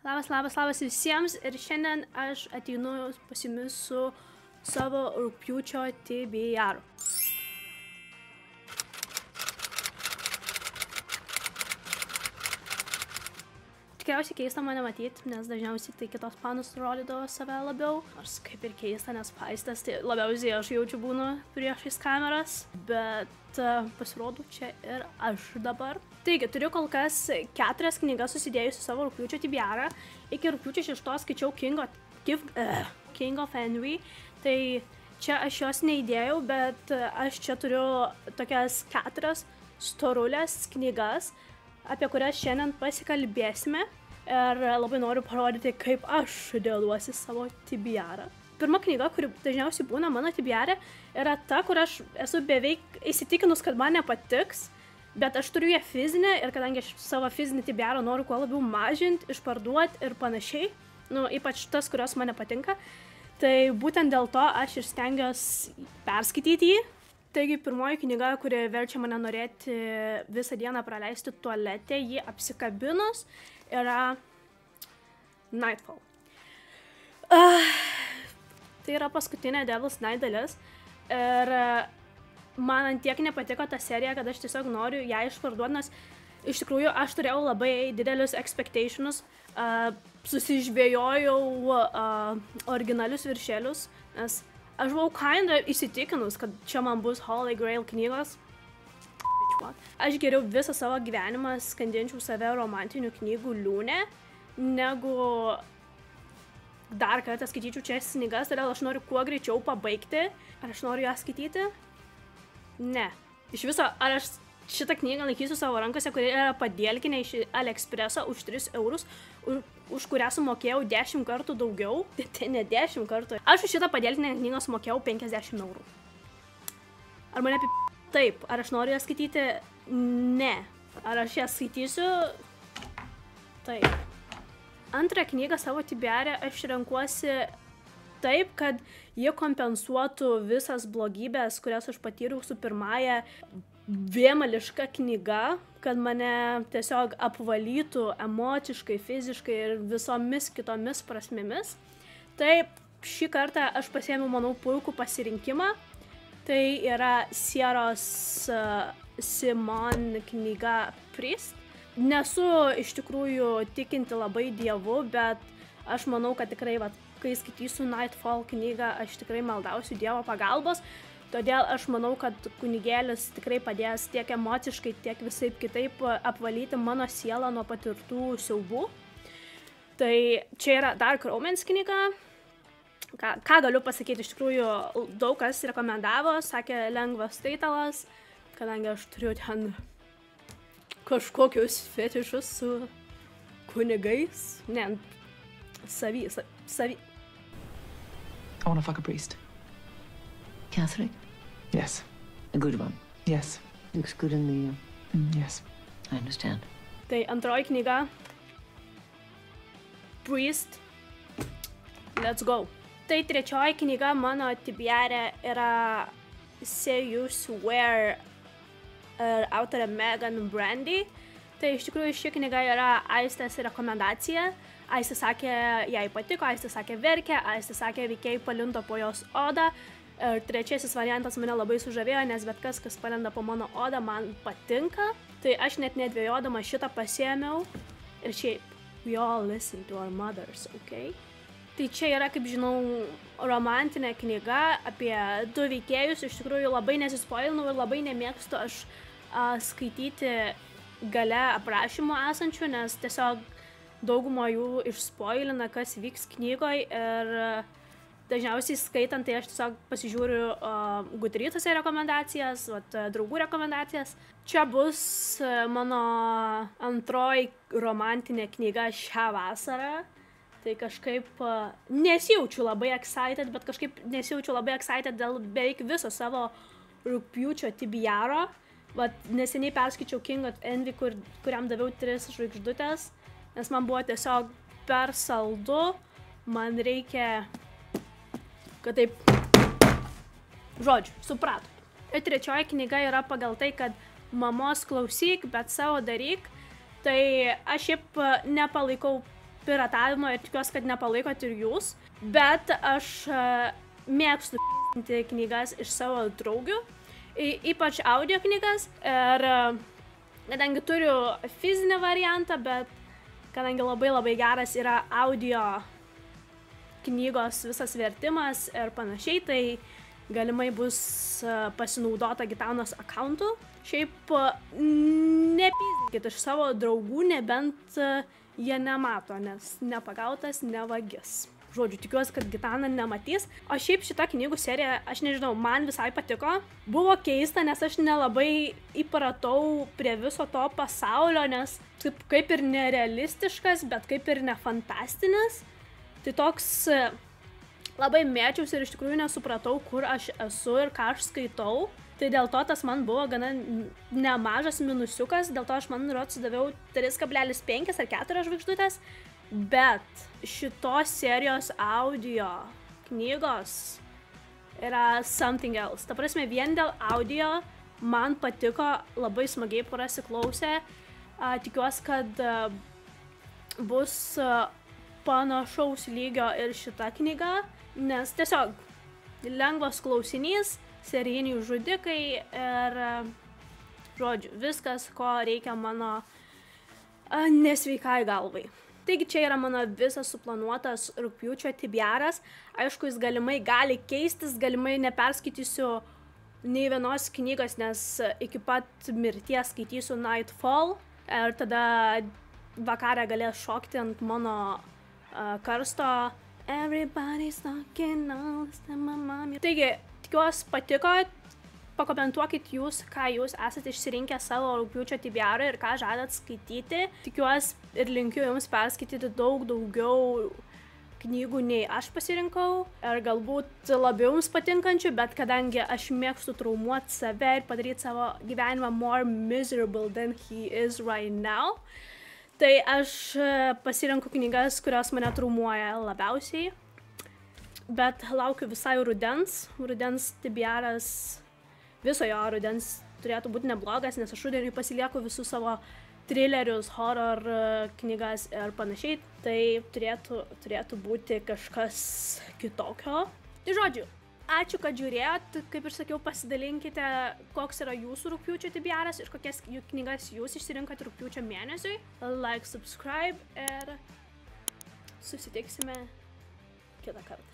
Labas visiems ir šiandien aš ateinu pas jumis su savo rugpjūčio TBR. Tikriausiai keista mane matyti, nes dažniausiai tai kitos panos rodydavo save labiau. Nors kaip ir keista, nes paistas, tai labiausiai aš jaučiu būnu priešais kameras. Bet pasirodo čia ir aš dabar. Taigi, turiu kol kas 4 knygas susidėjusi savo rugpjūčio TBR. Iki rugpjūčio 6 skaičiau King of Henry. Tai čia aš jos neįdėjau, bet aš čia turiu tokias 4 storulės knygas, apie kurias šiandien pasikalbėsime. Ir labai noriu parodyti, kaip aš dėluosi savo TBR. Pirma knyga, kuri dažniausiai būna mano TBR, yra ta, kur aš esu beveik įsitikinus, kad man nepatiks. Bet aš turiu ją fizinę ir kadangi aš savo fizinį TBR noriu kuo labiau mažinti, išparduoti ir panašiai, ypač tas, kurios man nepatinka, tai būtent dėl to aš ir stengiuosi perskaityti jį. Taigi, pirmoji knyga, kuri verčia mane norėti visą dieną praleisti tualete, jį apsikabinus, yra Nightfall. Tai yra paskutinė Devil's Night dalis ir man tiek nepatiko ta serija, kad aš tiesiog noriu ją išparduoti, nes iš tikrųjų aš turėjau labai didelius expectations, susižvėjojau originalius viršelius, nes aš buvau kinda įsitikinus, kad čia man bus Holy Grail knygos. Aš geriau visą savo gyvenimą skandinčiau save romantinių knygų liūne, negu dar kartą skaityčiau čia knygas, todėl aš noriu kuo greičiau pabaigti. Ar aš noriu ją skaityti? Ne. Iš viso, ar aš šitą knygą laikysiu savo rankose, kuri yra padėlkinė iš AliExpresso už 3 eurus, už kurią sumokėjau 10 kartų daugiau. Tai ne 10 kartų. Aš už šitą padėlkinę knygą sumokėjau 50 eurų. Ar mane Taip. Ar aš noriu ją skaityti? Ne. Ar aš ją skaitysiu? Taip. Antrą knygą savo TBR aš renkuosi taip, kad jie kompensuotų visas blogybės, kurias aš patyriau su pirmąja vėmališka knyga, kad mane tiesiog apvalytų emociškai, fiziškai ir visomis kitomis prasmėmis. Taip, šį kartą aš pasiėmiau, manau, puikų pasirinkimą. Tai yra Sieros Simon knyga Priest. Nesu iš tikrųjų tikinti labai dievu, bet aš manau, kad tikrai, kai skaitysiu Nightfall knygą, aš tikrai maldausiu Dievo pagalbos. Todėl aš manau, kad kunigėlis tikrai padės tiek emociškai, tiek visaip kitaip apvalyti mano sielą nuo patirtų siaubų. Tai čia yra Dark Romance knyga. Ką galiu pasakyti, iš tikrųjų daug kas rekomendavo, sakė lengvas skaitalas, kadangi aš turiu ten kažkokius fetišus su kunigais. Ne, savi. I wanna fuck a priest. Catholic? Yes. A good one? Yes. Looks good in the... Yes. I understand. Tai antroji knyga. Priest. Let's go. Tai trečioji knyga mano TBR yra Say You Swear autorė Megan Brandy. Tai iš tikrųjų ši knyga yra Aistės rekomendacija. Aistė sakė, jai patiko, Aistė sakė verkė, Aistė sakė veikiai palinto po jos odą. Ir trečiasis variantas mane labai sužavėjo, nes bet kas palenda po mano odą, man patinka. Tai aš net nedvėjodama šitą pasiėmiau. Ir šiaip, we all listen to our mothers, okay? Tai čia yra, kaip žinau, romantinė knyga apie 2 veikėjus. Iš tikrųjų labai nesispoilinau ir labai nemėgstu aš skaityti gale aprašymų esančių, nes tiesiog daugumo jų išspoilina, kas vyks knygoj. Ir dažniausiai skaitant, tai aš tiesiog pasižiūriu Goodreads'e rekomendacijas, draugų rekomendacijas. Čia bus mano antroji romantinė knyga šią vasarą. Tai kažkaip nesijaučiu labai excited, bet kažkaip nesijaučiu labai excited dėl beveik viso savo rugpjūčio TBR-o. Neseniai perskaičiau King of Envy, kuriam daviau 3 žvaigždutės, nes man buvo tiesiog per saldu. Man reikia, kad taip, žodžiu, supratot. Ir trečioji knyga yra pagal tai, kad mamos klausyk, bet savo daryk. Tai aš šiaip nepalaikau piratavimo ir tikiuosi, kad nepalaikot ir jūs, bet aš mėgstu knygas iš savo draugių, ypač audio knygas, ir kadangi turiu fizinį variantą, bet kadangi labai geras yra audio knygos visas vertimas ir panašiai, tai galimai bus pasinaudota Gitanos akauntu. Šiaip nepyzdykit iš savo draugų, nebent jie nemato, nes nepagautas nevagis. Žodžiu, tikiuosi, kad Gitana nematys. O šiaip šita knygų serija, aš nežinau, man visai patiko. Buvo keista, nes aš nelabai įpratau prie viso to pasaulio, nes kaip ir nerealistiškas, bet kaip ir nefantastinis. Tai toks labai mėčiausi ir iš tikrųjų nesupratau, kur aš esu ir ką aš skaitau. Tai dėl to tas man buvo gana nemažas minusiukas, dėl to aš man rods daviau 3,5 ar 4 žvaigždutės. Bet šitos serijos audio knygos yra something else. Ta prasme, vien dėl audio man patiko, labai smagiai prasiklausė. Tikiuosi, kad bus panašaus lygio ir šita knyga, nes tiesiog lengvas klausinys, serijiniai žudikai ir, žodžiu, viskas, ko reikia mano nesveikai galvai. Taigi čia yra mano visas suplanuotas rugpjūčio TBR'as. Aišku, jis galimai gali keistis, galimai neperskaitysiu nei vienos knygos, nes iki pat mirties skaitysiu Nightfall ir tada vakarą galės šokti ant mano karsto. Everybody's talking all this time, my mom. Taigi, tikiuosi patiko. Pakomentuokit jūs, ką jūs esate išsirinkę savo rugpjūčio TBR ir ką žadat skaityti. Tikiuosi ir linkiu jums perskaityti daug daugiau knygų nei aš pasirinkau. Ir galbūt labiau jums patinkančių, bet kadangi aš mėgstu traumuoti save ir padaryti savo gyvenimą more miserable than he is right now, tai aš pasirinku knygas, kurios mane traumuoja labiausiai. Bet laukiu visai rudens. Rudens TBR'as viso jo rudens turėtų būti neblogas, nes aš rudeniui pasilieku visus savo thrillerius, horror knygas ir panašiai. Tai turėtų būti kažkas kitokio. Tai žodžiu, ačiū, kad žiūrėjot. Kaip ir sakiau, pasidalinkite, koks yra jūsų rugpjūčio TBR'as ir kokias knygas jūs išsirinkote rugpjūčio mėnesiui. Like, subscribe ir susitiksime kitą kartą.